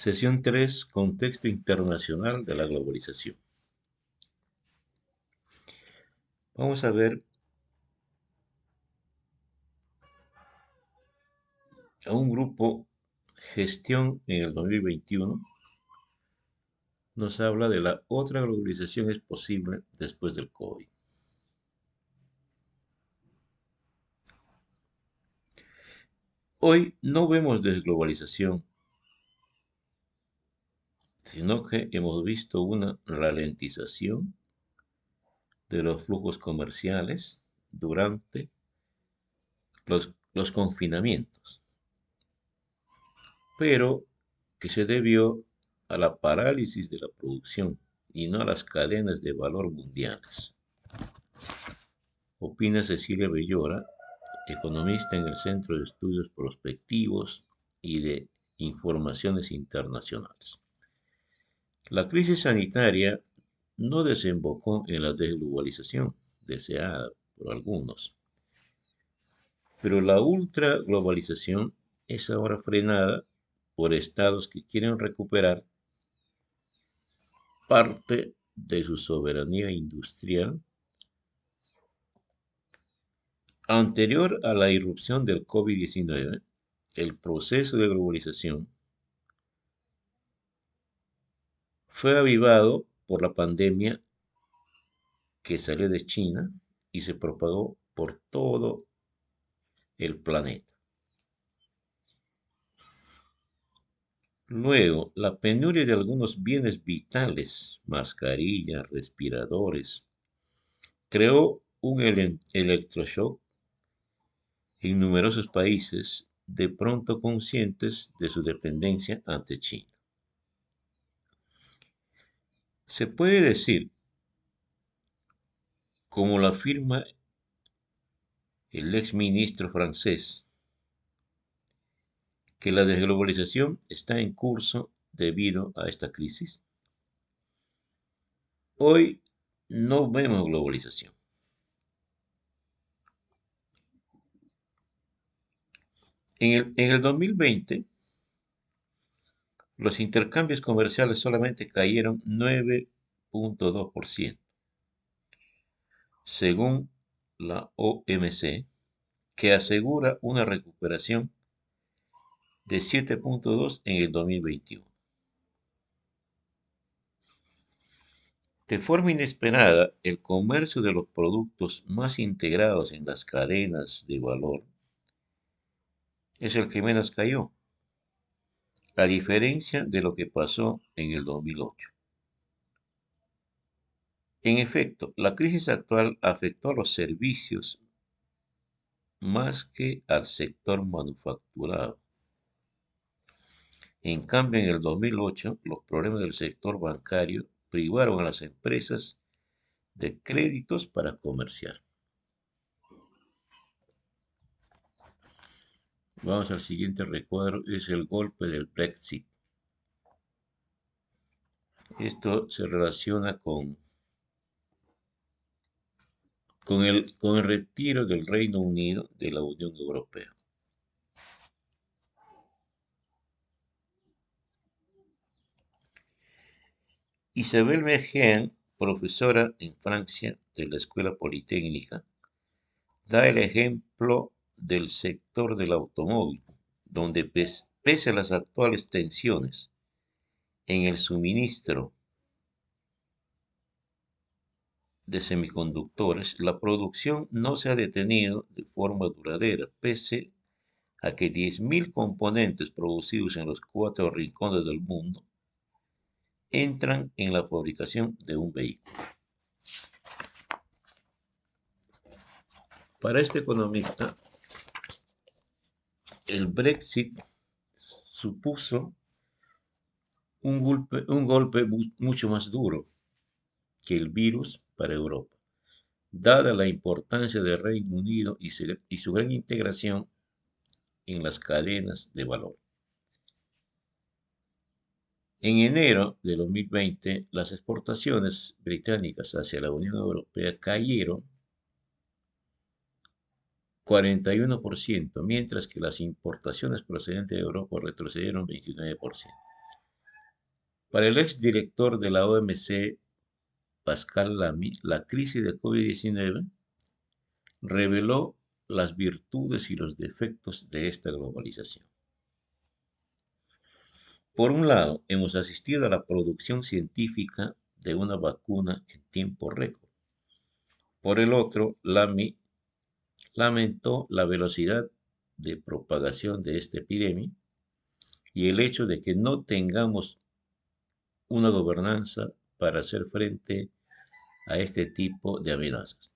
Sesión 3: Contexto internacional de la globalización. Vamos a ver a un grupo Gestión en el 2021. Nos habla de la otra globalización es posible después del COVID. Hoy no vemos desglobalización, sino que hemos visto una ralentización de los flujos comerciales durante los confinamientos, pero que se debió a la parálisis de la producción y no a las cadenas de valor mundiales. Opina Cecilia Bellora, economista en el Centro de Estudios Prospectivos y de Informaciones Internacionales. La crisis sanitaria no desembocó en la desglobalización deseada por algunos, pero la ultraglobalización es ahora frenada por estados que quieren recuperar parte de su soberanía industrial. Anterior a la irrupción del COVID-19, el proceso de globalización fue avivado por la pandemia que salió de China y se propagó por todo el planeta. Luego, la penuria de algunos bienes vitales, mascarillas, respiradores, creó un electroshock en numerosos países de pronto conscientes de su dependencia ante China. Se puede decir, como lo afirma el ex ministro francés, que la desglobalización está en curso debido a esta crisis. Hoy no vemos globalización. En el 2020, los intercambios comerciales solamente cayeron 9.2%, según la OMC, que asegura una recuperación de 7.2% en el 2021. De forma inesperada, el comercio de los productos más integrados en las cadenas de valor es el que menos cayó, a diferencia de lo que pasó en el 2008. En efecto, la crisis actual afectó a los servicios más que al sector manufacturado. En cambio, en el 2008, los problemas del sector bancario privaron a las empresas de créditos para comerciar. Vamos al siguiente recuadro, es el golpe del Brexit. Esto se relaciona con el retiro del Reino Unido de la Unión Europea. Isabelle Mergent, profesora en Francia de la Escuela Politécnica, da el ejemplo del sector del automóvil, donde pese a las actuales tensiones en el suministro de semiconductores, la producción no se ha detenido de forma duradera, pese a que 10.000 componentes producidos en los 4 rincones del mundo entran en la fabricación de un vehículo. Para este economista, el Brexit supuso un golpe mucho más duro que el virus para Europa, dada la importancia del Reino Unido y su gran integración en las cadenas de valor. En enero de 2020, las exportaciones británicas hacia la Unión Europea cayeron 41%, mientras que las importaciones procedentes de Europa retrocedieron 29%. Para el exdirector de la OMC, Pascal Lamy, la crisis de COVID-19 reveló las virtudes y los defectos de esta globalización. Por un lado, hemos asistido a la producción científica de una vacuna en tiempo récord. Por el otro, Lamy lamentó la velocidad de propagación de esta epidemia y el hecho de que no tengamos una gobernanza para hacer frente a este tipo de amenazas.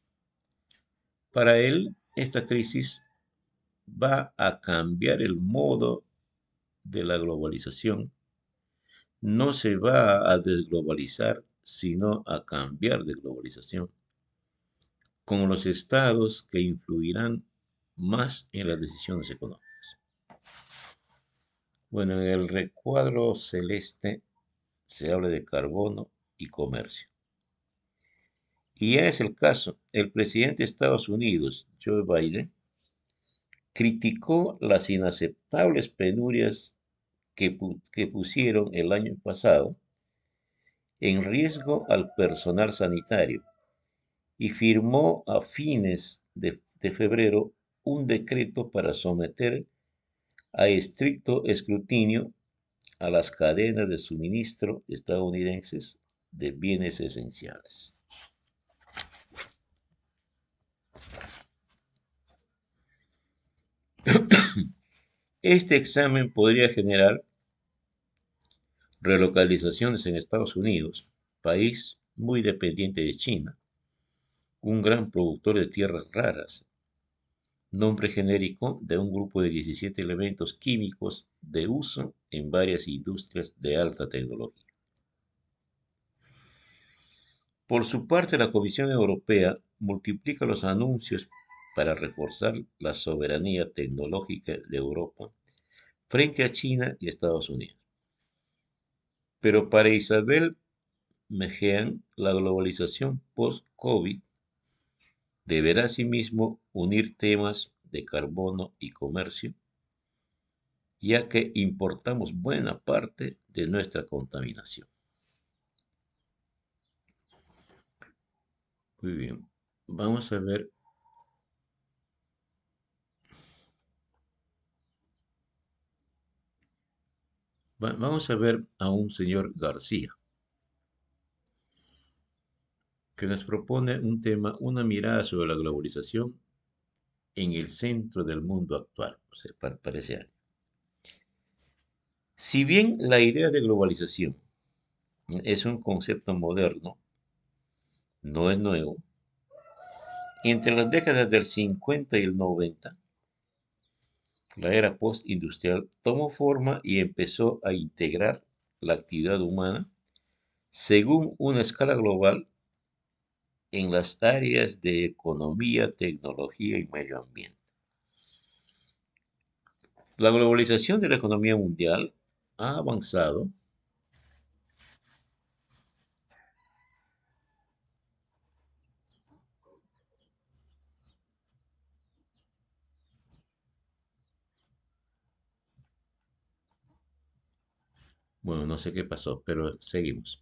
Para él, esta crisis va a cambiar el modo de la globalización. No se va a desglobalizar, sino a cambiar de globalización, con los estados que influirán más en las decisiones económicas. Bueno, en el recuadro celeste se habla de carbono y comercio. Y ya es el caso. El presidente de Estados Unidos, Joe Biden, criticó las inaceptables penurias que pusieron el año pasado en riesgo al personal sanitario y firmó a fines de febrero un decreto para someter a estricto escrutinio a las cadenas de suministro estadounidenses de bienes esenciales. Este examen podría generar relocalizaciones en Estados Unidos, país muy dependiente de China, un gran productor de tierras raras, nombre genérico de un grupo de 17 elementos químicos de uso en varias industrias de alta tecnología. Por su parte, la Comisión Europea multiplica los anuncios para reforzar la soberanía tecnológica de Europa frente a China y Estados Unidos. Pero para Isabel Mejean, la globalización post-COVID deberá asimismo unir temas de carbono y comercio, ya que importamos buena parte de nuestra contaminación. Muy bien, vamos a ver, vamos a ver a un señor García, que nos propone un tema, una mirada sobre la globalización en el centro del mundo actual. O sea, parece algo. Si bien la idea de globalización es un concepto moderno, no es nuevo, entre las décadas del 50 y el 90, la era postindustrial tomó forma y empezó a integrar la actividad humana según una escala global en las áreas de economía, tecnología y medio ambiente. La globalización de la economía mundial ha avanzado. Bueno, no sé qué pasó, pero seguimos.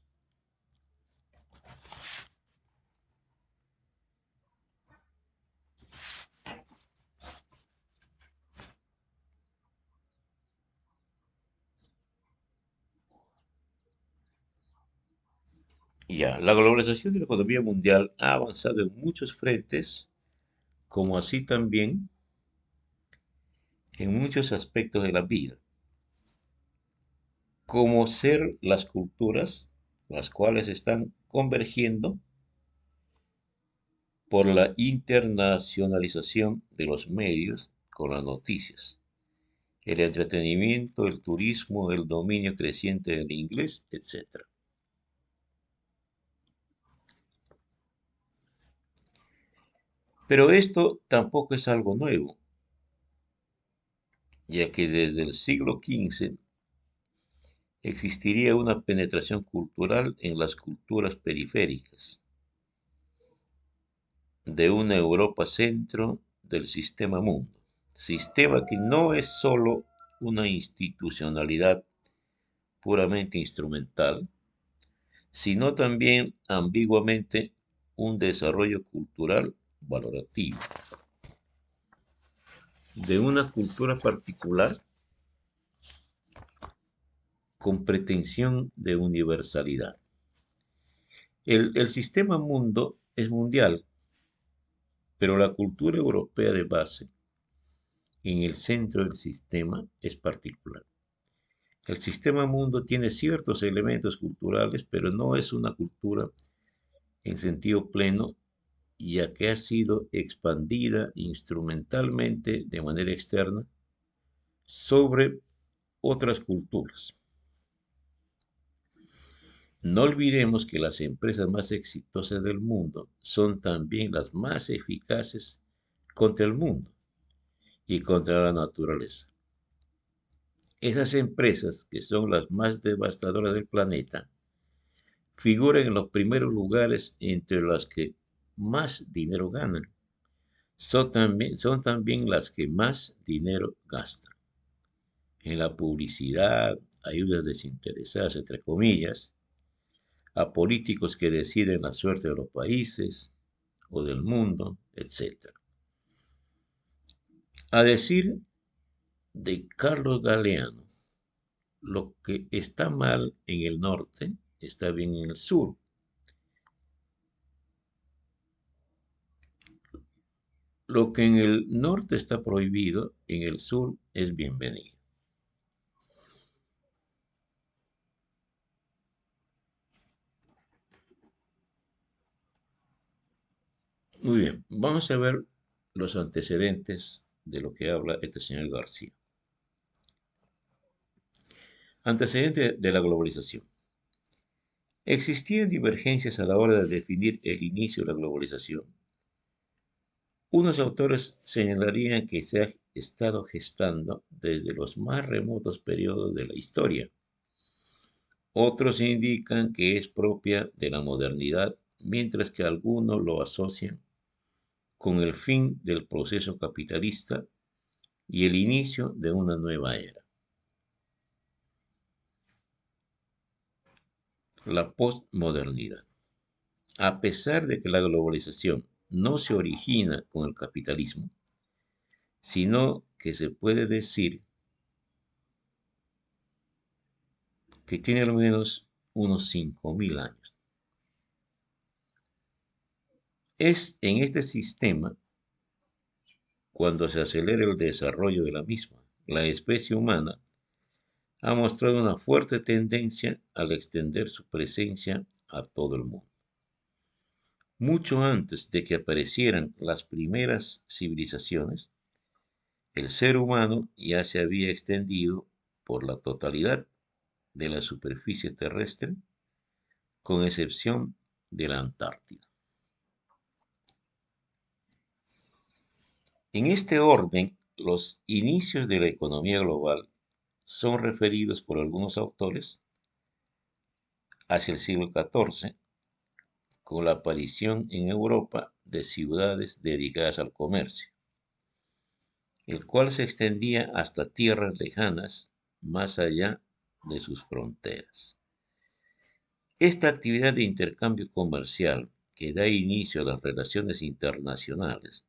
Ya, la globalización de la economía mundial ha avanzado en muchos frentes, como así también en muchos aspectos de la vida, como ser las culturas, las cuales están convergiendo por la internacionalización de los medios con las noticias, el entretenimiento, el turismo, el dominio creciente del inglés, etc. Pero esto tampoco es algo nuevo, ya que desde el siglo XV existiría una penetración cultural en las culturas periféricas de una Europa centro del sistema mundo, sistema que no es solo una institucionalidad puramente instrumental, sino también ambiguamente un desarrollo cultural valorativo de una cultura particular con pretensión de universalidad. El sistema mundo es mundial, pero la cultura europea de base en el centro del sistema es particular. El sistema mundo tiene ciertos elementos culturales, pero no es una cultura en sentido pleno, ya que ha sido expandida instrumentalmente de manera externa sobre otras culturas. No olvidemos que las empresas más exitosas del mundo son también las más eficaces contra el mundo y contra la naturaleza. Esas empresas, que son las más devastadoras del planeta, figuran en los primeros lugares entre las que más dinero ganan. Son también las que más dinero gastan. En la publicidad, ayudas desinteresadas, entre comillas, a políticos que deciden la suerte de los países o del mundo, etc. A decir de Carlos Galeano, lo que está mal en el norte está bien en el sur. Lo que en el norte está prohibido, en el sur es bienvenido. Muy bien, vamos a ver los antecedentes de lo que habla este señor García. Antecedentes de la globalización. Existían divergencias a la hora de definir el inicio de la globalización. Unos autores señalarían que se ha estado gestando desde los más remotos periodos de la historia. Otros indican que es propia de la modernidad, mientras que algunos lo asocian con el fin del proceso capitalista y el inicio de una nueva era, la postmodernidad. A pesar de que la globalización no se origina con el capitalismo, sino que se puede decir que tiene al menos unos 5.000 años. Es en este sistema cuando se acelera el desarrollo de la misma. La especie humana ha mostrado una fuerte tendencia al extender su presencia a todo el mundo. Mucho antes de que aparecieran las primeras civilizaciones, el ser humano ya se había extendido por la totalidad de la superficie terrestre, con excepción de la Antártida. En este orden, los inicios de la economía global son referidos por algunos autores hacia el siglo XIV, con la aparición en Europa de ciudades dedicadas al comercio, el cual se extendía hasta tierras lejanas más allá de sus fronteras. Esta actividad de intercambio comercial que da inicio a las relaciones internacionales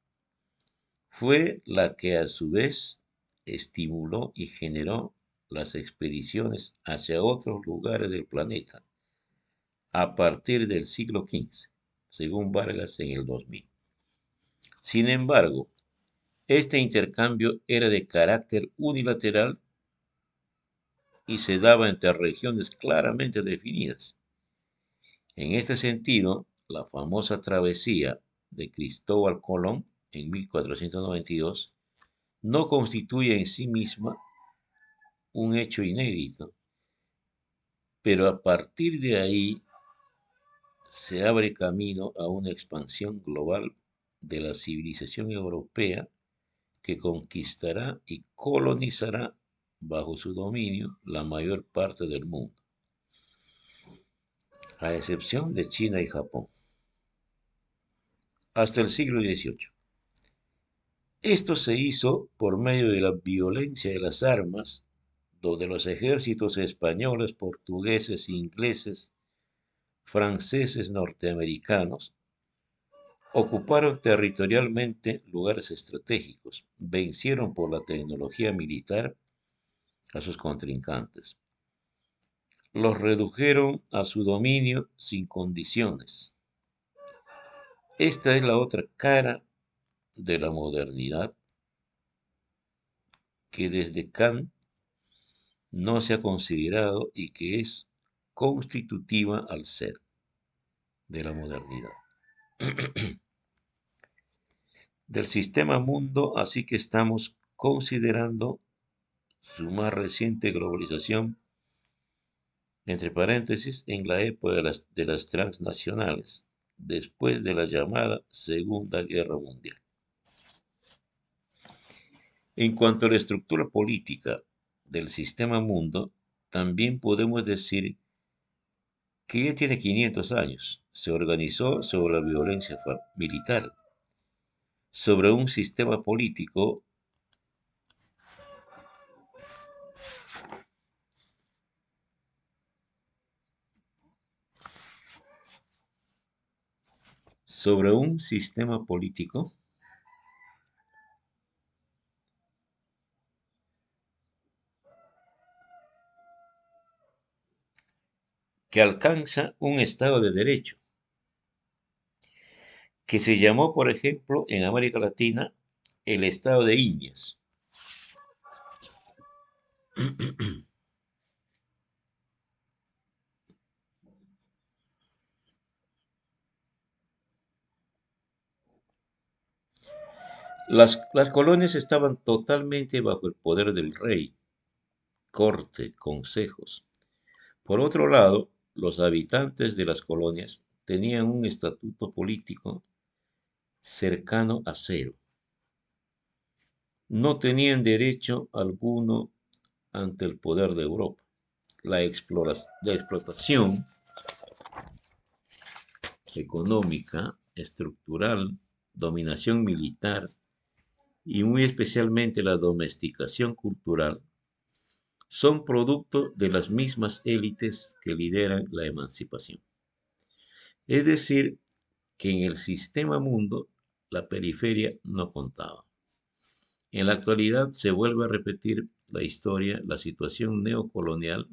fue la que a su vez estimuló y generó las expediciones hacia otros lugares del planeta a partir del siglo XV, según Vargas en el 2000. Sin embargo, este intercambio era de carácter unilateral y se daba entre regiones claramente definidas. En este sentido, la famosa travesía de Cristóbal Colón en 1492 no constituye en sí misma un hecho inédito, pero a partir de ahí se abre camino a una expansión global de la civilización europea que conquistará y colonizará bajo su dominio la mayor parte del mundo, a excepción de China y Japón, hasta el siglo XVIII. Esto se hizo por medio de la violencia de las armas, donde los ejércitos españoles, portugueses, ingleses, franceses, norteamericanos ocuparon territorialmente lugares estratégicos, vencieron por la tecnología militar a sus contrincantes, los redujeron a su dominio sin condiciones. Esta es la otra cara de la modernidad que desde Kant no se ha considerado y que es constitutiva al ser de la modernidad. Del sistema mundo, así que estamos considerando su más reciente globalización, entre paréntesis, en la época de las transnacionales, después de la llamada Segunda Guerra Mundial. En cuanto a la estructura política del sistema mundo, también podemos decir que ya tiene 500 años. Se organizó sobre la violencia militar, sobre un sistema político, sobre un sistema político que alcanza un Estado de Derecho, que se llamó, por ejemplo, en América Latina, el Estado de Indias. Las colonias estaban totalmente bajo el poder del rey, corte, consejos. Por otro lado, los habitantes de las colonias tenían un estatuto político cercano a cero. No tenían derecho alguno ante el poder de Europa. La explotación económica, estructural, dominación militar y muy especialmente la domesticación cultural son producto de las mismas élites que lideran la emancipación. Es decir, que en el sistema mundo la periferia no contaba. En la actualidad se vuelve a repetir la historia, la situación neocolonial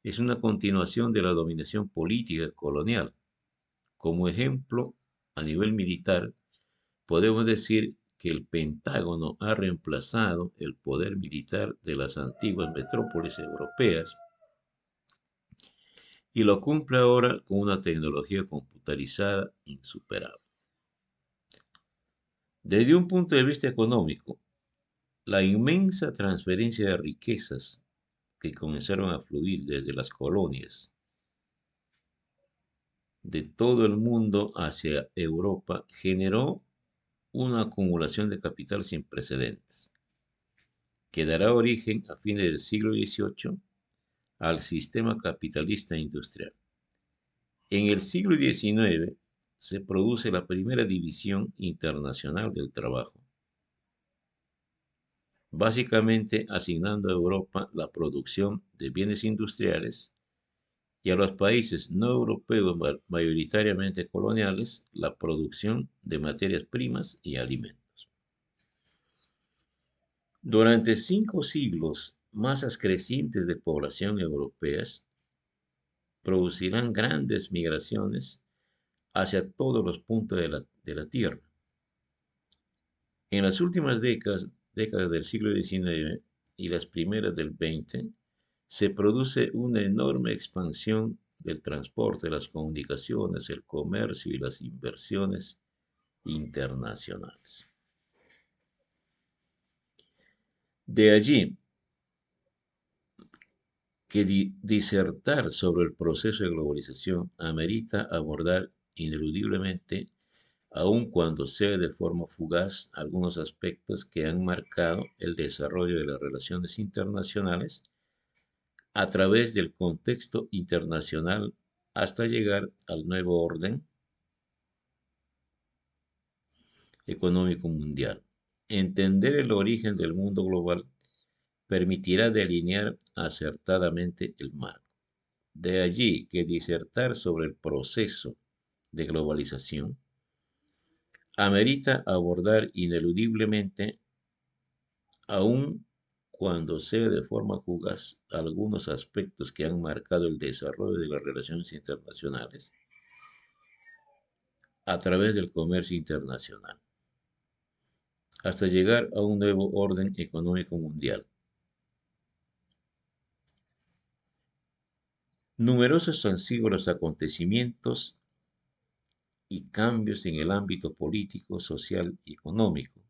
es una continuación de la dominación política colonial. Como ejemplo, a nivel militar, podemos decir que el Pentágono ha reemplazado el poder militar de las antiguas metrópolis europeas y lo cumple ahora con una tecnología computarizada insuperable. Desde un punto de vista económico, la inmensa transferencia de riquezas que comenzaron a fluir desde las colonias de todo el mundo hacia Europa generó una acumulación de capital sin precedentes, que dará origen a fines del siglo XVIII al sistema capitalista industrial. En el siglo XIX se produce la primera división internacional del trabajo, básicamente asignando a Europa la producción de bienes industriales y a los países no europeos mayoritariamente coloniales la producción de materias primas y alimentos. Durante 5 siglos, masas crecientes de población europeas producirán grandes migraciones hacia todos los puntos de la Tierra. En las últimas décadas del siglo XIX y las primeras del XX, se produce una enorme expansión del transporte, las comunicaciones, el comercio y las inversiones internacionales. De allí que disertar sobre el proceso de globalización amerita abordar ineludiblemente, aun cuando sea de forma fugaz, algunos aspectos que han marcado el desarrollo de las relaciones internacionales a través del contexto internacional hasta llegar al nuevo orden económico mundial. Entender el origen del mundo global permitirá delinear acertadamente el marco. De allí que disertar sobre el proceso de globalización amerita abordar ineludiblemente, aun cuando sea de forma fugaz, algunos aspectos que han marcado el desarrollo de las relaciones internacionales a través del comercio internacional, hasta llegar a un nuevo orden económico mundial. Numerosos han sido los acontecimientos y cambios en el ámbito político, social y económico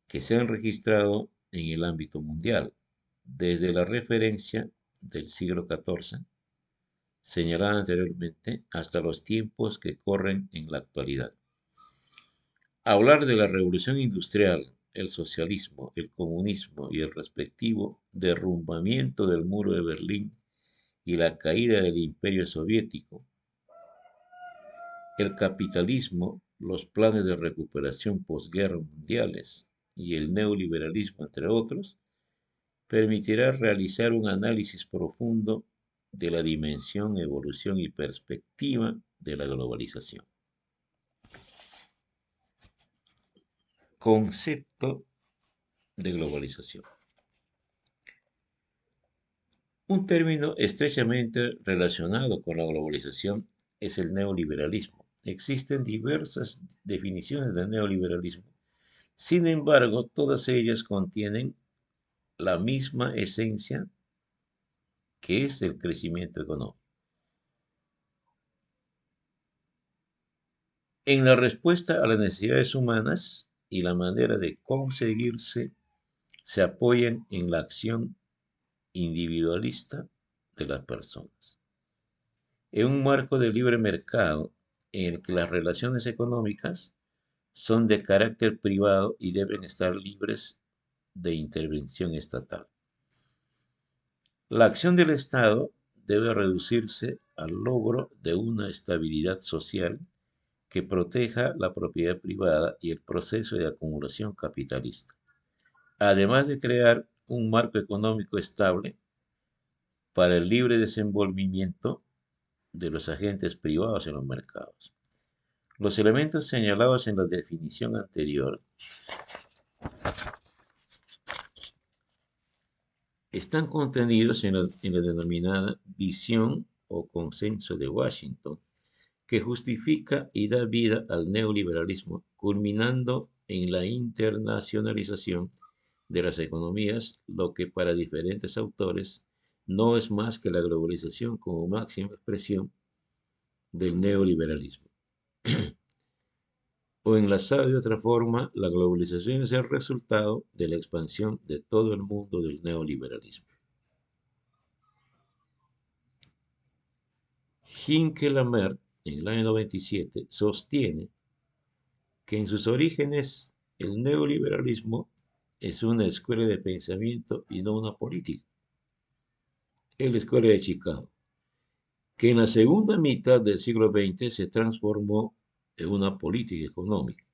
que se han registrado en el ámbito mundial, desde la referencia del siglo XIV, señalada anteriormente, hasta los tiempos que corren en la actualidad. Hablar de la revolución industrial, el socialismo, el comunismo y el respectivo derrumbamiento del muro de Berlín y la caída del imperio soviético, el capitalismo, los planes de recuperación posguerra mundiales y el neoliberalismo, entre otros, permitirá realizar un análisis profundo de la dimensión, evolución y perspectiva de la globalización. Concepto de globalización. Un término estrechamente relacionado con la globalización es el neoliberalismo. Existen diversas definiciones de neoliberalismo. Sin embargo, todas ellas contienen la misma esencia, que es el crecimiento económico. En la respuesta a las necesidades humanas y la manera de conseguirse se apoyan en la acción individualista de las personas. En un marco de libre mercado en el que las relaciones económicas son de carácter privado y deben estar libres de intervención estatal. La acción del Estado debe reducirse al logro de una estabilidad social que proteja la propiedad privada y el proceso de acumulación capitalista, además de crear un marco económico estable para el libre desenvolvimiento de los agentes privados en los mercados. Los elementos señalados en la definición anterior están contenidos en la denominada visión o consenso de Washington, que justifica y da vida al neoliberalismo, culminando en la internacionalización de las economías, lo que para diferentes autores no es más que la globalización como máxima expresión del neoliberalismo. O enlazado de otra forma, la globalización es el resultado de la expansión de todo el mundo del neoliberalismo. Hinke-Lamert, en el año 97, sostiene que en sus orígenes el neoliberalismo es una escuela de pensamiento y no una política. Es la escuela de Chicago, que en la segunda mitad del siglo XX se transformó en una política económica,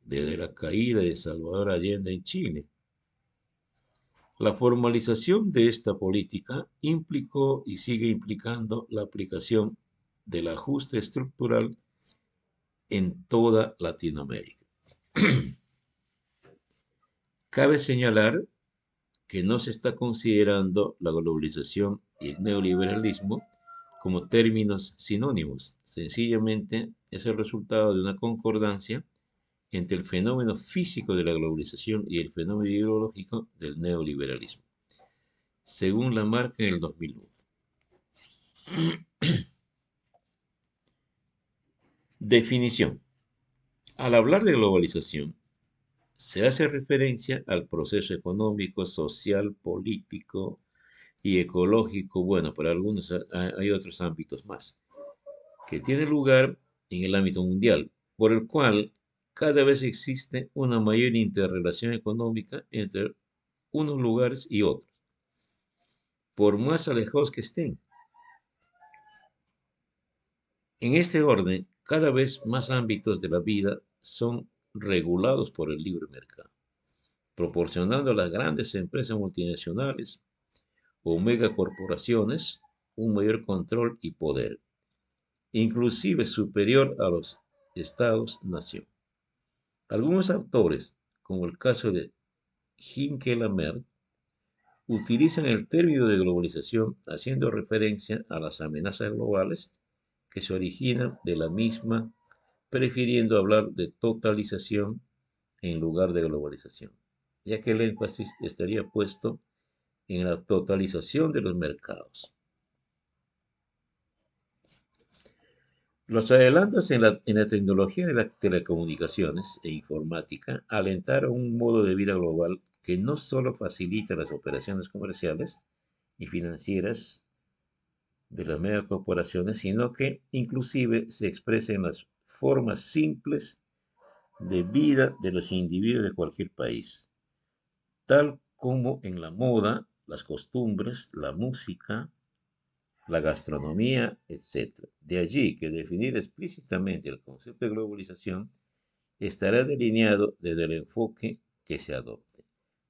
desde la caída de Salvador Allende en Chile. La formalización de esta política implicó y sigue implicando la aplicación del ajuste estructural en toda Latinoamérica. Cabe señalar que no se está considerando la globalización y el neoliberalismo como términos sinónimos. Sencillamente es el resultado de una concordancia entre el fenómeno físico de la globalización y el fenómeno ideológico del neoliberalismo, según Lamarck en el 2001. Definición. Al hablar de globalización, se hace referencia al proceso económico, social, político y ecológico, bueno, para algunos hay otros ámbitos más, que tiene lugar en el ámbito mundial, por el cual cada vez existe una mayor interrelación económica entre unos lugares y otros, por más alejados que estén. En este orden, cada vez más ámbitos de la vida son regulados por el libre mercado. proporcionando a las grandes empresas multinacionales o megacorporaciones un mayor control y poder, inclusive superior a los estados-nación. Algunos autores, como el caso de Hinkelamert, utilizan el término de globalización haciendo referencia a las amenazas globales que se originan de la misma, prefiriendo hablar de totalización en lugar de globalización, ya que el énfasis estaría puesto en la totalización de los mercados. Los adelantos en la tecnología de las telecomunicaciones e informática alentaron un modo de vida global que no solo facilita las operaciones comerciales y financieras de las megacorporaciones, sino que inclusive se expresa en las formas simples de vida de los individuos de cualquier país, tal como en la moda, las costumbres, la música, la gastronomía, etc. De allí que definir explícitamente el concepto de globalización estará delineado desde el enfoque que se adopte.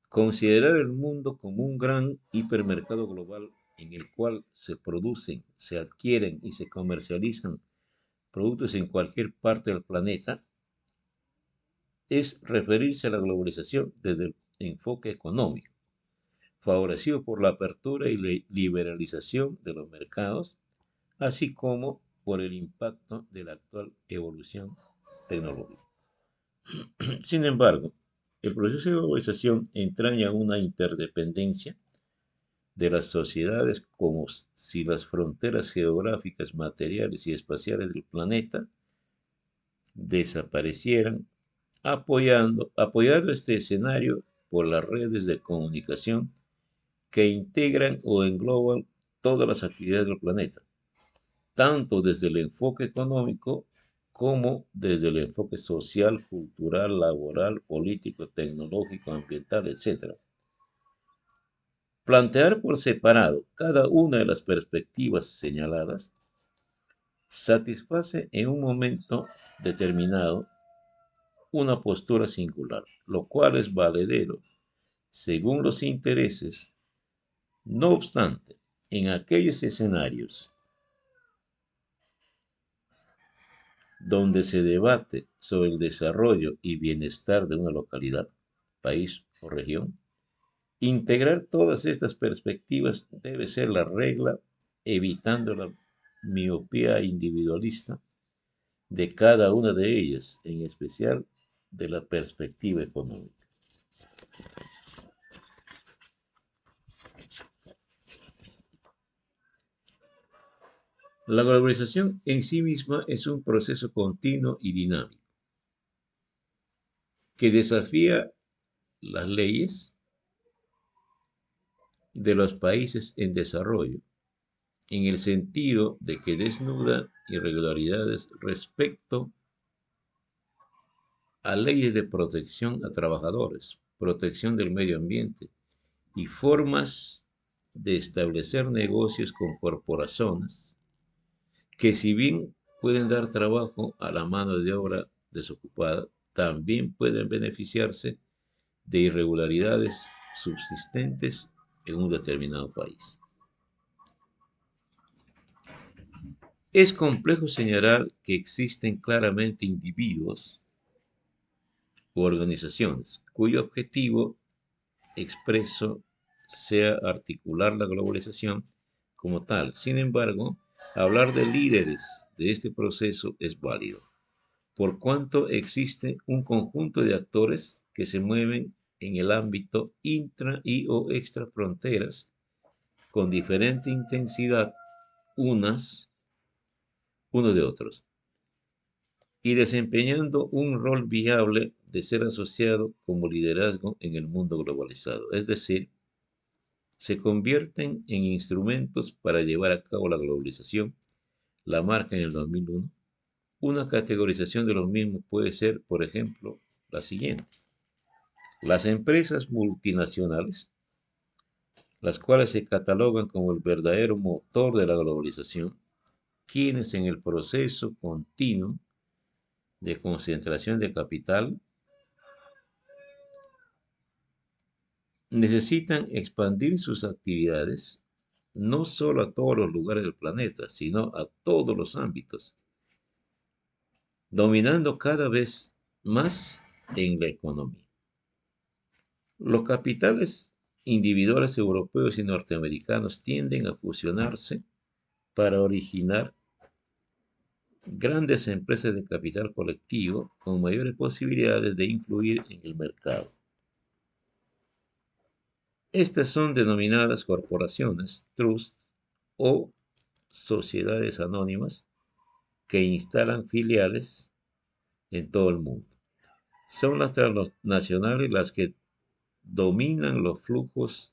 Considerar el mundo como un gran hipermercado global en el cual se producen, se adquieren y se comercializan productos en cualquier parte del planeta es referirse a la globalización desde el enfoque económico, favorecido por la apertura y liberalización de los mercados, así como por el impacto de la actual evolución tecnológica. Sin embargo, el proceso de globalización entraña una interdependencia de las sociedades como si las fronteras geográficas, materiales y espaciales del planeta desaparecieran, apoyado este escenario por las redes de comunicación que integran o engloban todas las actividades del planeta, tanto desde el enfoque económico como desde el enfoque social, cultural, laboral, político, tecnológico, ambiental, etc. Plantear por separado cada una de las perspectivas señaladas satisface en un momento determinado una postura singular, lo cual es valedero según los intereses. No obstante, en aquellos escenarios donde se debate sobre el desarrollo y bienestar de una localidad, país o región, integrar todas estas perspectivas debe ser la regla, evitando la miopía individualista de cada una de ellas, en especial de la perspectiva económica. La globalización en sí misma es un proceso continuo y dinámico que desafía las leyes de los países en desarrollo, en el sentido de que desnuda irregularidades respecto a leyes de protección a trabajadores, protección del medio ambiente y formas de establecer negocios con corporaciones que, si bien pueden dar trabajo a la mano de obra desocupada, también pueden beneficiarse de irregularidades subsistentes en un determinado país. Es complejo señalar que existen claramente individuos u organizaciones cuyo objetivo expreso sea articular la globalización como tal. Sin embargo, hablar de líderes de este proceso es válido, por cuanto existe un conjunto de actores que se mueven en el ámbito intra y o extra fronteras con diferente intensidad unos de otros, y desempeñando un rol viable de ser asociado como liderazgo en el mundo globalizado. Es decir, se convierten en instrumentos para llevar a cabo la globalización. La marca en el 2001. Una categorización de los mismos puede ser, por ejemplo, la siguiente. Las empresas multinacionales, las cuales se catalogan como el verdadero motor de la globalización, quienes en el proceso continuo de concentración de capital necesitan expandir sus actividades no solo a todos los lugares del planeta, sino a todos los ámbitos, dominando cada vez más en la economía. Los capitales individuales europeos y norteamericanos tienden a fusionarse para originar grandes empresas de capital colectivo con mayores posibilidades de influir en el mercado. Estas son denominadas corporaciones, trusts o sociedades anónimas que instalan filiales en todo el mundo. Son las transnacionales las que dominan los flujos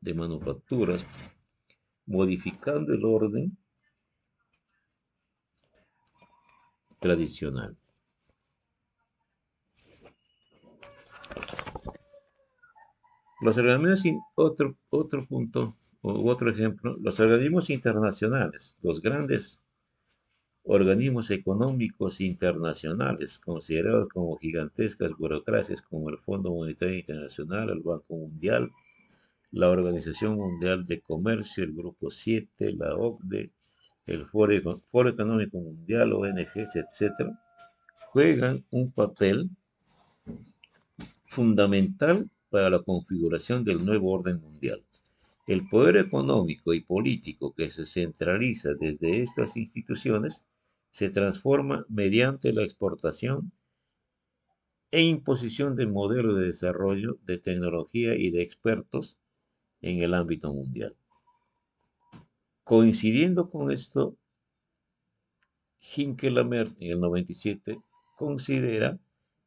de manufacturas, modificando el orden tradicional. Los organismos, otro punto u otro ejemplo, los organismos internacionales, los grandes organismos económicos internacionales, considerados como gigantescas burocracias como el Fondo Monetario Internacional, el Banco Mundial, la Organización Mundial de Comercio, el Grupo 7, la OCDE, el Foro Económico Mundial, ONGs, etcétera, juegan un papel fundamental para la configuración del nuevo orden mundial. El poder económico y político que se centraliza desde estas instituciones se transforma mediante la exportación e imposición de modelos de desarrollo, de tecnología y de expertos en el ámbito mundial. Coincidiendo con esto, Hinkelhammer en el 97 considera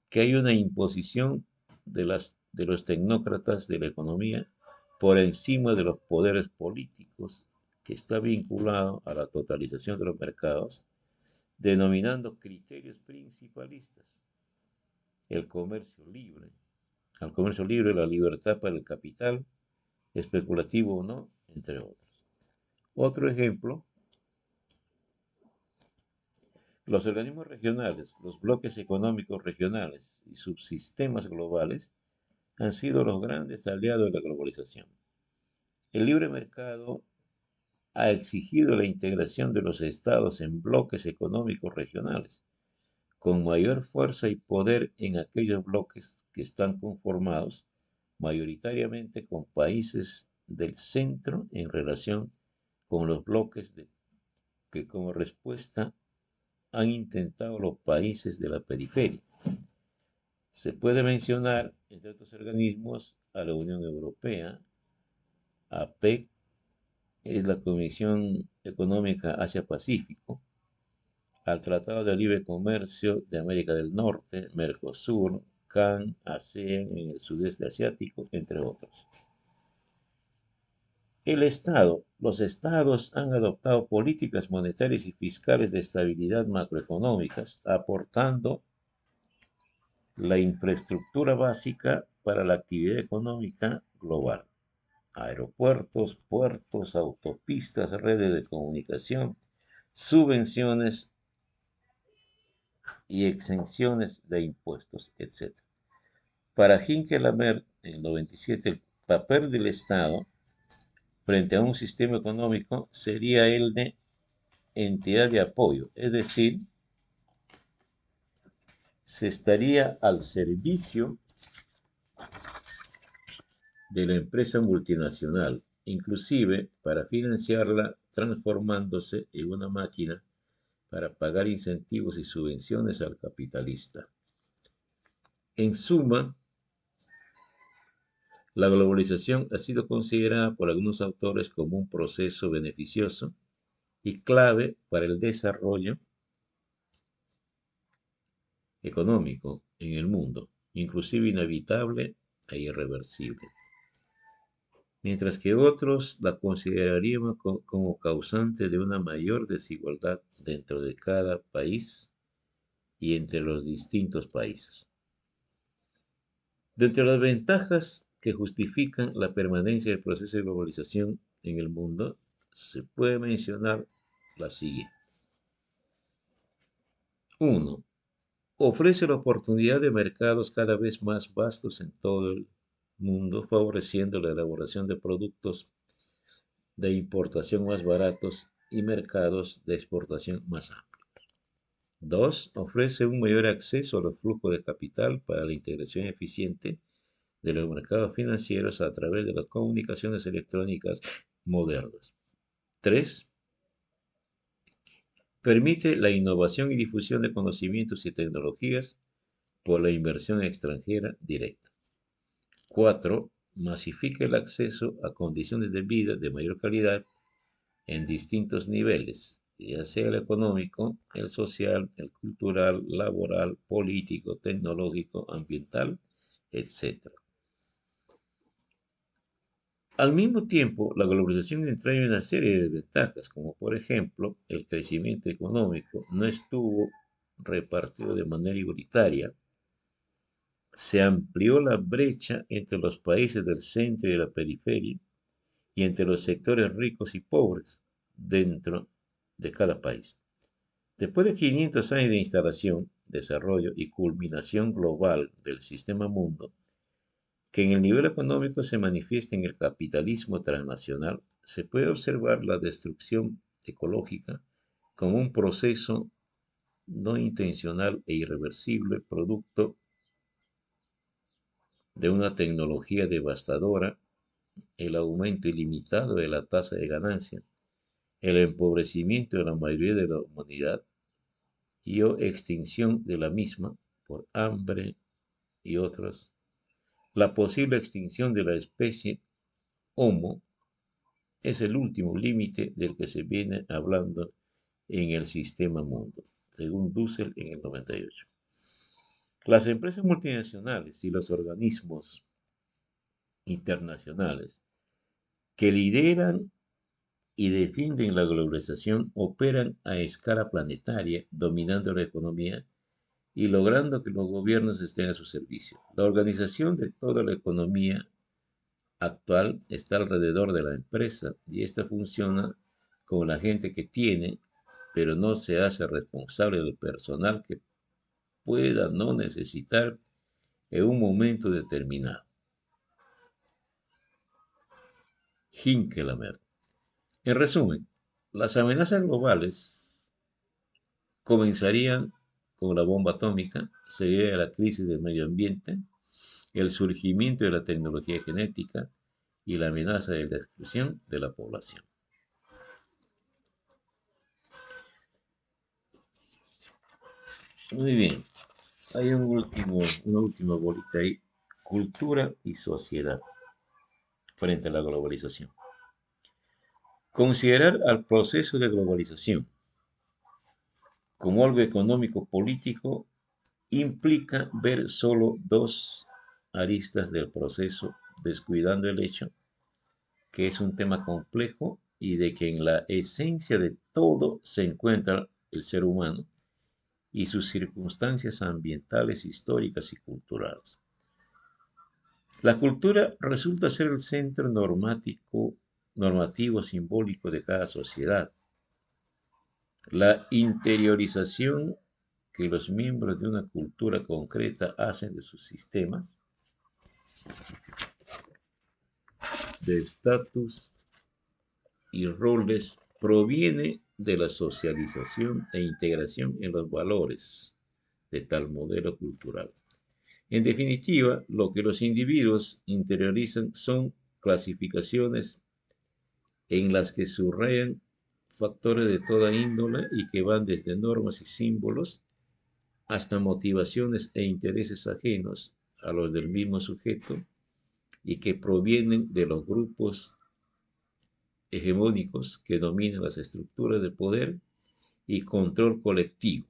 que hay una imposición de los tecnócratas de la economía por encima de los poderes políticos que está vinculado a la totalización de los mercados, denominando criterios principalistas el comercio libre, al comercio libre, la libertad para el capital, especulativo o no, entre otros. Otro ejemplo, los organismos regionales, los bloques económicos regionales y subsistemas globales han sido los grandes aliados de la globalización. El libre mercado ha exigido la integración de los estados en bloques económicos regionales, con mayor fuerza y poder en aquellos bloques que están conformados mayoritariamente con países del centro en relación con los bloques que como respuesta han intentado los países de la periferia. Se puede mencionar, entre otros organismos, a la Unión Europea, APEC, es la Comisión Económica Asia-Pacífico, al Tratado de Libre Comercio de América del Norte, Mercosur, CAN, ASEAN en el sudeste asiático, entre otros. Los estados han adoptado políticas monetarias y fiscales de estabilidad macroeconómicas, aportando la infraestructura básica para la actividad económica global. Aeropuertos, puertos, autopistas, redes de comunicación, subvenciones y exenciones de impuestos, etc. Para Hinkelhammer, en el 97, el papel del Estado frente a un sistema económico sería el de entidad de apoyo, es decir, se estaría al servicio de la empresa multinacional, inclusive para financiarla transformándose en una máquina para pagar incentivos y subvenciones al capitalista. En suma, la globalización ha sido considerada por algunos autores como un proceso beneficioso y clave para el desarrollo económico en el mundo, inclusive inevitable e irreversible, mientras que otros la considerarían como causante de una mayor desigualdad dentro de cada país y entre los distintos países. Dentro de las ventajas que justifican la permanencia del proceso de globalización en el mundo, se puede mencionar las siguientes. 1. Ofrece la oportunidad de mercados cada vez más vastos en todo el mundo, favoreciendo la elaboración de productos de importación más baratos y mercados de exportación más amplios. 2. Ofrece un mayor acceso a los flujos de capital para la integración eficiente de los mercados financieros a través de las comunicaciones electrónicas modernas. 3. Permite la innovación y difusión de conocimientos y tecnologías por la inversión extranjera directa. 4. Masifica el acceso a condiciones de vida de mayor calidad en distintos niveles, ya sea el económico, el social, el cultural, laboral, político, tecnológico, ambiental, etc. Al mismo tiempo, la globalización trae una serie de desventajas, como por ejemplo, el crecimiento económico no estuvo repartido de manera igualitaria, se amplió la brecha entre los países del centro y de la periferia y entre los sectores ricos y pobres dentro de cada país. Después de 500 años de instalación, desarrollo y culminación global del sistema mundo, que en el nivel económico se manifiesta en el capitalismo transnacional, se puede observar la destrucción ecológica como un proceso no intencional e irreversible producto de una tecnología devastadora, el aumento ilimitado de la tasa de ganancia, el empobrecimiento de la mayoría de la humanidad y o extinción de la misma por hambre y otras, la posible extinción de la especie Homo es el último límite del que se viene hablando en el sistema mundo, según Dussel en el 98. Las empresas multinacionales y los organismos internacionales que lideran y defienden la globalización operan a escala planetaria, dominando la economía y logrando que los gobiernos estén a su servicio. La organización de toda la economía actual está alrededor de la empresa y esta funciona con la gente que tiene, pero no se hace responsable del personal que pueda no necesitar en un momento determinado. Hinkelamer. En resumen, las amenazas globales comenzarían con la bomba atómica, seguiría la crisis del medio ambiente, el surgimiento de la tecnología genética y la amenaza de la exclusión de la población. Muy bien, hay una última bolita ahí. Cultura y sociedad frente a la globalización. Considerar al proceso de globalización como algo económico político implica ver solo dos aristas del proceso, descuidando el hecho que es un tema complejo y de que en la esencia de todo se encuentra el ser humano y sus circunstancias ambientales, históricas y culturales. La cultura resulta ser el centro normativo simbólico de cada sociedad. La interiorización que los miembros de una cultura concreta hacen de sus sistemas de estatus y roles proviene de la socialización e integración en los valores de tal modelo cultural. En definitiva, lo que los individuos interiorizan son clasificaciones en las que subrayan factores de toda índole y que van desde normas y símbolos hasta motivaciones e intereses ajenos a los del mismo sujeto y que provienen de los grupos hegemónicos que dominan las estructuras de poder y control colectivo,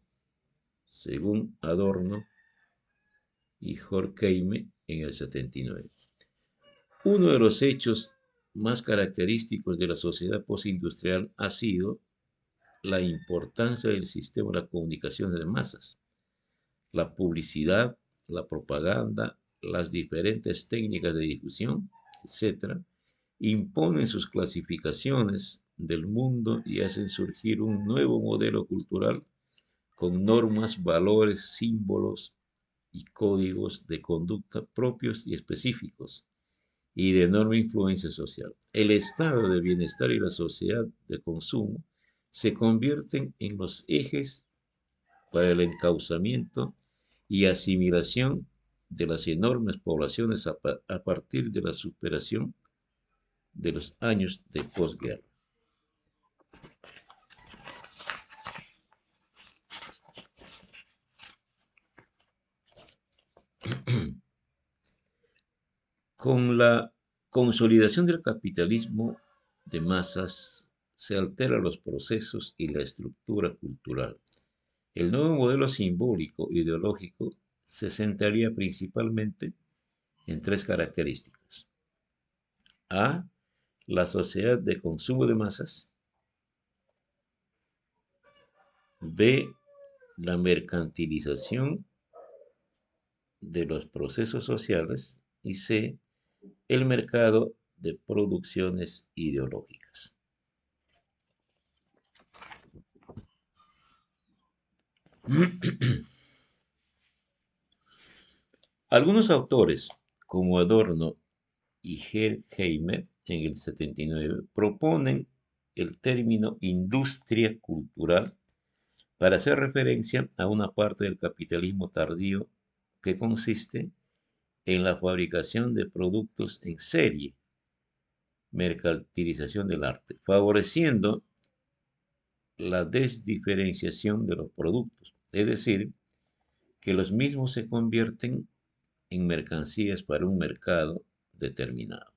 según Adorno y Horkheimer en el 79. Uno de los hechos más característicos de la sociedad postindustrial ha sido la importancia del sistema de la comunicación de masas, la publicidad, la propaganda, las diferentes técnicas de difusión, etc., imponen sus clasificaciones del mundo y hacen surgir un nuevo modelo cultural con normas, valores, símbolos y códigos de conducta propios y específicos, y de enorme influencia social. El estado de bienestar y la sociedad de consumo se convierten en los ejes para el encauzamiento y asimilación de las enormes poblaciones a partir de la superación de los años de posguerra. Con la consolidación del capitalismo de masas se alteran los procesos y la estructura cultural. El nuevo modelo simbólico ideológico se centraría principalmente en tres características. A. La sociedad de consumo de masas. B. La mercantilización de los procesos sociales. Y C. El mercado de producciones ideológicas. Algunos autores, como Adorno y Horkheimer en el 79, proponen el término industria cultural para hacer referencia a una parte del capitalismo tardío que consiste en la fabricación de productos en serie, mercantilización del arte, favoreciendo la desdiferenciación de los productos, es decir, que los mismos se convierten en mercancías para un mercado determinado,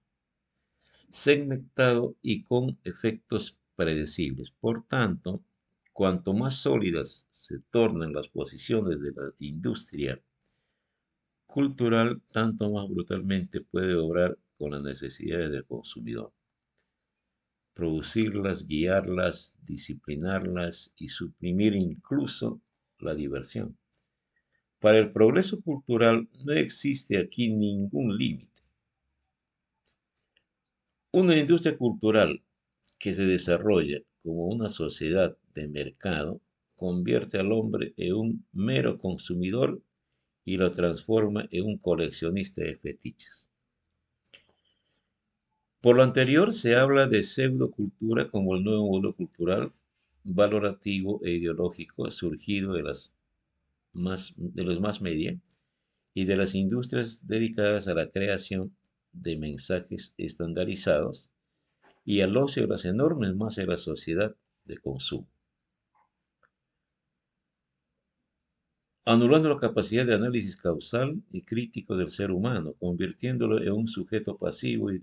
segmentado y con efectos predecibles. Por tanto, cuanto más sólidas se tornan las posiciones de la industria cultural, tanto más brutalmente puede obrar con las necesidades del consumidor, producirlas, guiarlas, disciplinarlas y suprimir incluso la diversión. Para el progreso cultural no existe aquí ningún límite. Una industria cultural que se desarrolla como una sociedad de mercado convierte al hombre en un mero consumidor y lo transforma en un coleccionista de fetiches. Por lo anterior, se habla de pseudocultura como el nuevo modelo cultural valorativo e ideológico surgido de los más media y de las industrias dedicadas a la creación de mensajes estandarizados y al ocio de las enormes masas de la sociedad de consumo, anulando la capacidad de análisis causal y crítico del ser humano, convirtiéndolo en un sujeto pasivo y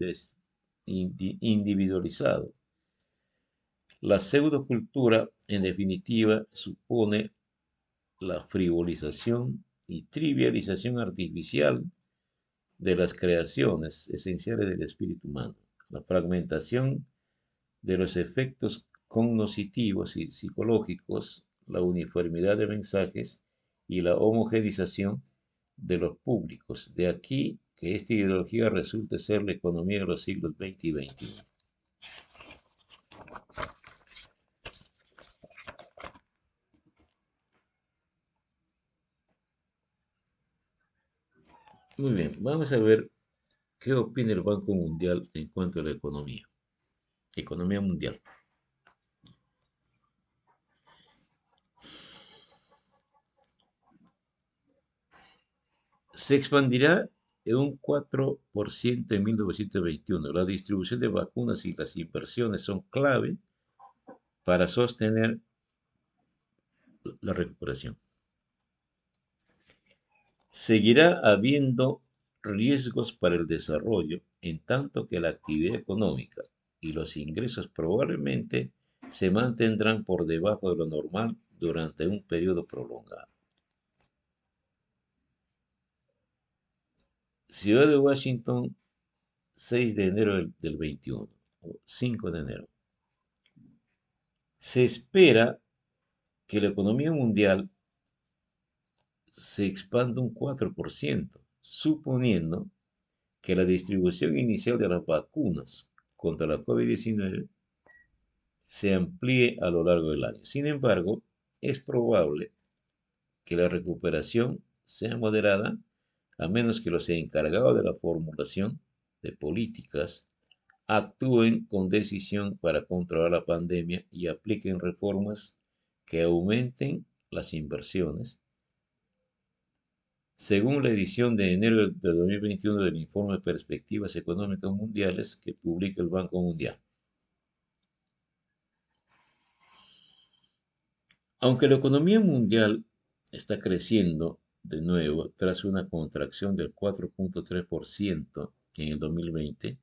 individualizado. La pseudocultura, en definitiva, supone la frivolización y trivialización artificial de las creaciones esenciales del espíritu humano, la fragmentación de los efectos cognitivos y psicológicos, la uniformidad de mensajes y la homogenización de los públicos. De aquí que esta ideología resulte ser la economía de los siglos XX y XXI. Muy bien, vamos a ver qué opina el Banco Mundial en cuanto a la economía mundial. Se expandirá en un 4% en 1921. La distribución de vacunas y las inversiones son clave para sostener la recuperación. Seguirá habiendo riesgos para el desarrollo en tanto que la actividad económica y los ingresos probablemente se mantendrán por debajo de lo normal durante un periodo prolongado. Ciudad de Washington, 6 de enero del 21 o 5 de enero. Se espera que la economía mundial se expanda un 4%, suponiendo que la distribución inicial de las vacunas contra la COVID-19 se amplíe a lo largo del año. Sin embargo, es probable que la recuperación sea moderada, a menos que los encargados de la formulación de políticas actúen con decisión para controlar la pandemia y apliquen reformas que aumenten las inversiones, según la edición de enero de 2021 del informe Perspectivas Económicas Mundiales que publica el Banco Mundial. Aunque la economía mundial está creciendo de nuevo tras una contracción del 4,3% en el 2020,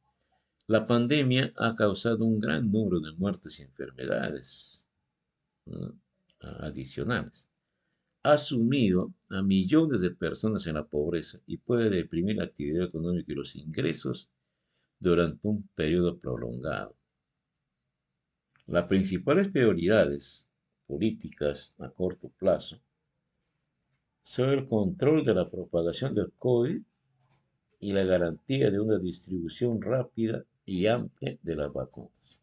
la pandemia ha causado un gran número de muertes y enfermedades, ¿no?, adicionales. Ha sumido a millones de personas en la pobreza y puede deprimir la actividad económica y los ingresos durante un periodo prolongado. Las principales prioridades políticas a corto plazo son el control de la propagación del COVID y la garantía de una distribución rápida y amplia de las vacunas.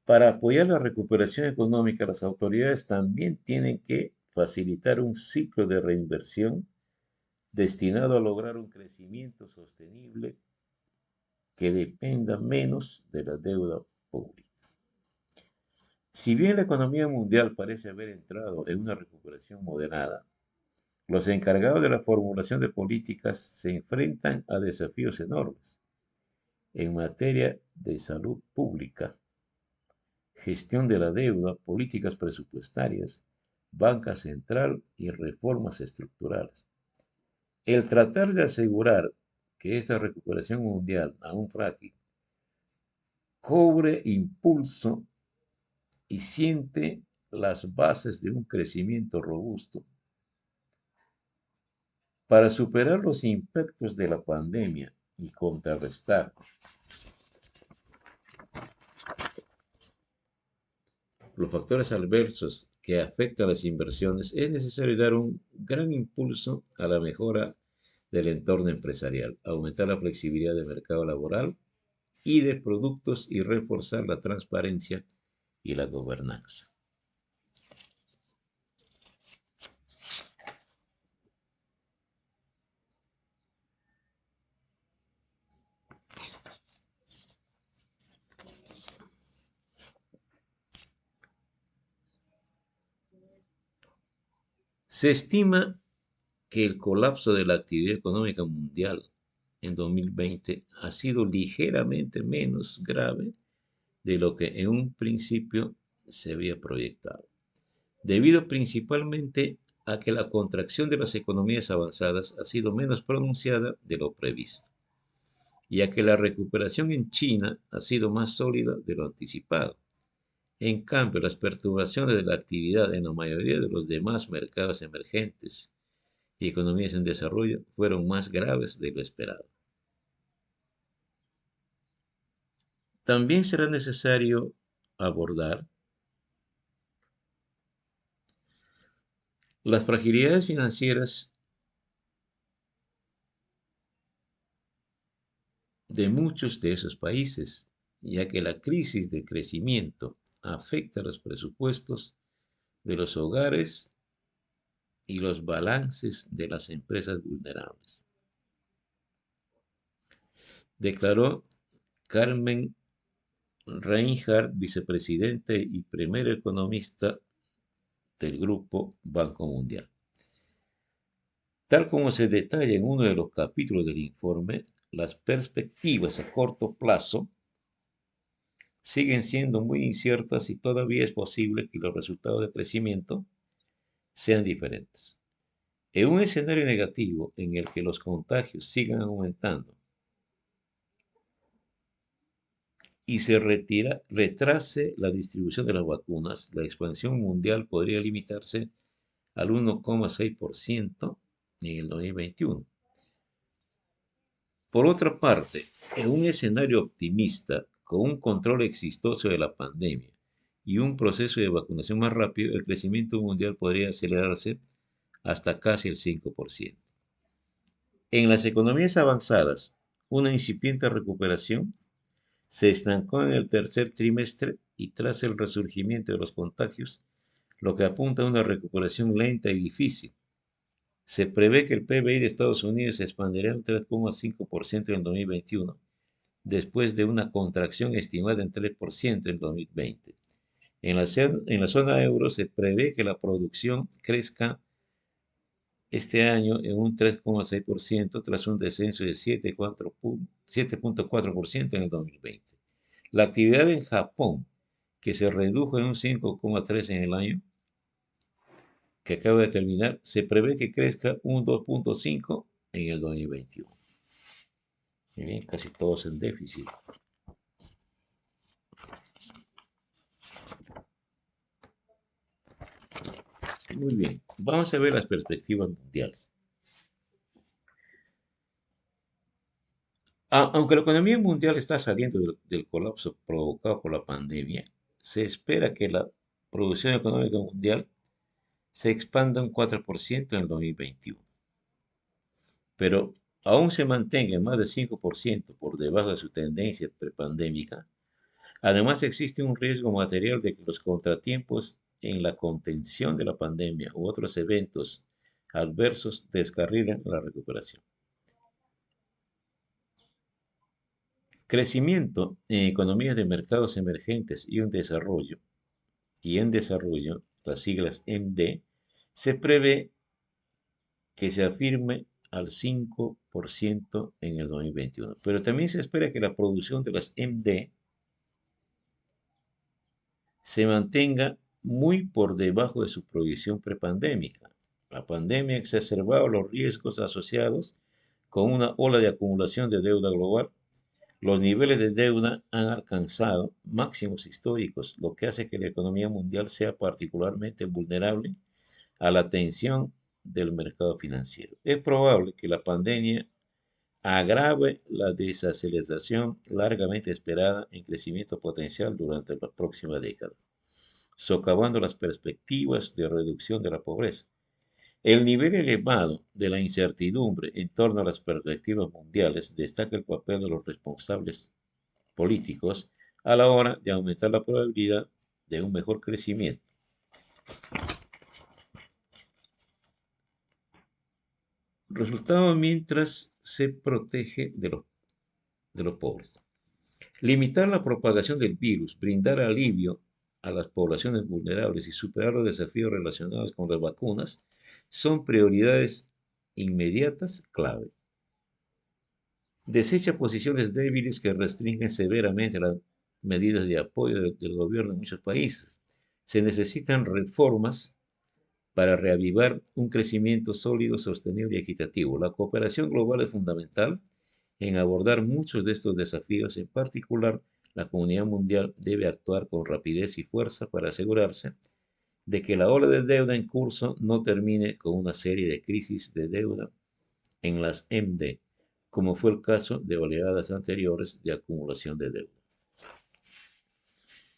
Para apoyar la recuperación económica, las autoridades también tienen que facilitar un ciclo de reinversión destinado a lograr un crecimiento sostenible que dependa menos de la deuda pública. Si bien la economía mundial parece haber entrado en una recuperación moderada, los encargados de la formulación de políticas se enfrentan a desafíos enormes en materia de salud pública, gestión de la deuda, políticas presupuestarias, banca central y reformas estructurales. El tratar de asegurar que esta recuperación mundial, aún frágil, cobre impulso y siente las bases de un crecimiento robusto para superar los impactos de la pandemia y contrarrestar los factores adversos que afectan las inversiones, es necesario dar un gran impulso a la mejora del entorno empresarial, aumentar la flexibilidad del mercado laboral y de productos y reforzar la transparencia y la gobernanza. Se estima que el colapso de la actividad económica mundial en 2020 ha sido ligeramente menos grave de lo que en un principio se había proyectado, debido principalmente a que la contracción de las economías avanzadas ha sido menos pronunciada de lo previsto, y a que la recuperación en China ha sido más sólida de lo anticipado. En cambio, las perturbaciones de la actividad en la mayoría de los demás mercados emergentes y economías en desarrollo fueron más graves de lo esperado. También será necesario abordar las fragilidades financieras de muchos de esos países, ya que la crisis de crecimiento afecta los presupuestos de los hogares y los balances de las empresas vulnerables, declaró Carmen Reinhardt, vicepresidente y primer economista del Grupo Banco Mundial. Tal como se detalla en uno de los capítulos del informe, las perspectivas a corto plazo siguen siendo muy inciertas y todavía es posible que los resultados de crecimiento sean diferentes. En un escenario negativo en el que los contagios sigan aumentando y se retrase la distribución de las vacunas, la expansión mundial podría limitarse al 1,6% en el 2021. Por otra parte, en un escenario optimista, con un control exitoso de la pandemia y un proceso de vacunación más rápido, el crecimiento mundial podría acelerarse hasta casi el 5%. En las economías avanzadas, una incipiente recuperación se estancó en el tercer trimestre y tras el resurgimiento de los contagios, lo que apunta a una recuperación lenta y difícil. Se prevé que el PBI de Estados Unidos se expandirá un 3,5% en el 2021, después de una contracción estimada en 3% en 2020. En la zona euro se prevé que la producción crezca este año en un 3,6% tras un descenso de 7,4% en el 2020. La actividad en Japón, que se redujo en un 5,3% en el año que acaba de terminar, se prevé que crezca un 2,5% en el 2021. Bien, casi todos en déficit. Muy bien, vamos a ver las perspectivas mundiales. Aunque la economía mundial está saliendo del colapso provocado por la pandemia, se espera que la producción económica mundial se expanda un 4% en el 2021, pero aún se mantenga en más de 5% por debajo de su tendencia prepandémica. Además, existe un riesgo material de que los contratiempos en la contención de la pandemia u otros eventos adversos descarrilen la recuperación. Crecimiento en economías de mercados emergentes y en desarrollo, las siglas MD, se prevé que se afirme al 5% en el 2021. Pero también se espera que la producción de las MD se mantenga muy por debajo de su proyección prepandémica. La pandemia ha exacerbado los riesgos asociados con una ola de acumulación de deuda global. Los niveles de deuda han alcanzado máximos históricos, lo que hace que la economía mundial sea particularmente vulnerable a la tensión del mercado financiero. Es probable que la pandemia agrave la desaceleración largamente esperada en crecimiento potencial durante la próxima década, socavando las perspectivas de reducción de la pobreza. El nivel elevado de la incertidumbre en torno a las perspectivas mundiales destaca el papel de los responsables políticos a la hora de aumentar la probabilidad de un mejor crecimiento. Resultado mientras se protege de los pobres. Limitar la propagación del virus, brindar alivio a las poblaciones vulnerables y superar los desafíos relacionados con las vacunas son prioridades inmediatas clave. Desecha posiciones débiles que restringen severamente las medidas de apoyo del gobierno en muchos países. Se necesitan reformas para reavivar un crecimiento sólido, sostenible y equitativo. La cooperación global es fundamental en abordar muchos de estos desafíos. En particular, la comunidad mundial debe actuar con rapidez y fuerza para asegurarse de que la ola de deuda en curso no termine con una serie de crisis de deuda en las MD, como fue el caso de oleadas anteriores de acumulación de deuda.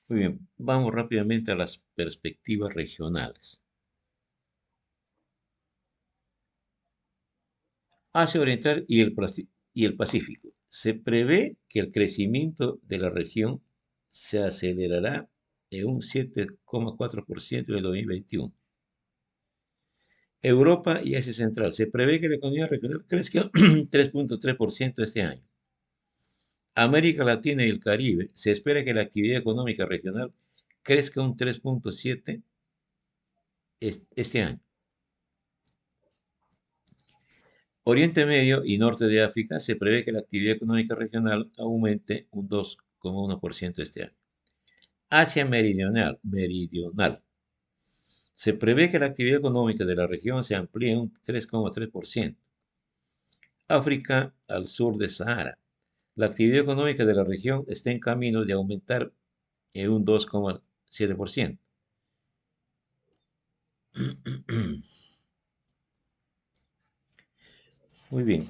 Muy bien, vamos rápidamente a las perspectivas regionales. Asia Oriental y el Pacífico. Se prevé que el crecimiento de la región se acelerará en un 7,4% en el 2021. Europa y Asia Central. Se prevé que la economía regional crezca 3,3% este año. América Latina y el Caribe. Se espera que la actividad económica regional crezca un 3,7% este año. Oriente Medio y Norte de África. Se prevé que la actividad económica regional aumente un 2,1% este año. Asia Meridional. Se prevé que la actividad económica de la región se amplíe un 3,3%. África al sur de Sahara. La actividad económica de la región está en camino de aumentar en un 2,7%. Muy bien,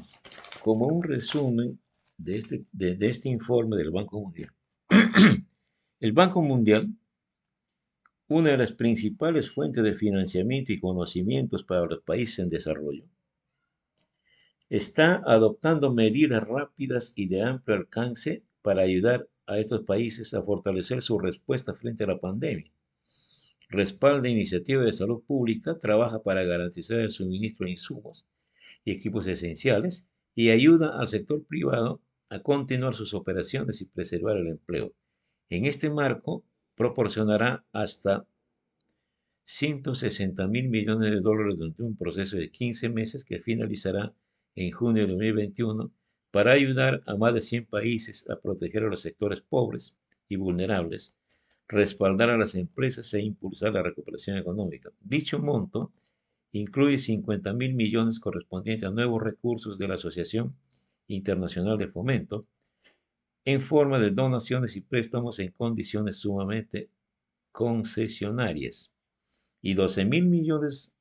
como un resumen de este informe del Banco Mundial. El Banco Mundial, una de las principales fuentes de financiamiento y conocimientos para los países en desarrollo, está adoptando medidas rápidas y de amplio alcance para ayudar a estos países a fortalecer su respuesta frente a la pandemia. respalda iniciativas de salud pública, trabaja para garantizar el suministro de insumos y equipos esenciales y ayuda al sector privado a continuar sus operaciones y preservar el empleo. En este marco, proporcionará hasta 160.000 millones de dólares durante un proceso de 15 meses que finalizará en junio de 2021 para ayudar a más de 100 países a proteger a los sectores pobres y vulnerables, respaldar a las empresas e impulsar la recuperación económica. Dicho monto incluye 50.000 millones correspondientes a nuevos recursos de la Asociación Internacional de Fomento en forma de donaciones y préstamos en condiciones sumamente concesionarias y 12.000 millones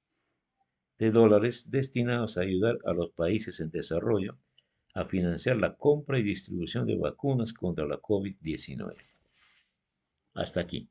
de dólares destinados a ayudar a los países en desarrollo a financiar la compra y distribución de vacunas contra la COVID-19. Hasta aquí.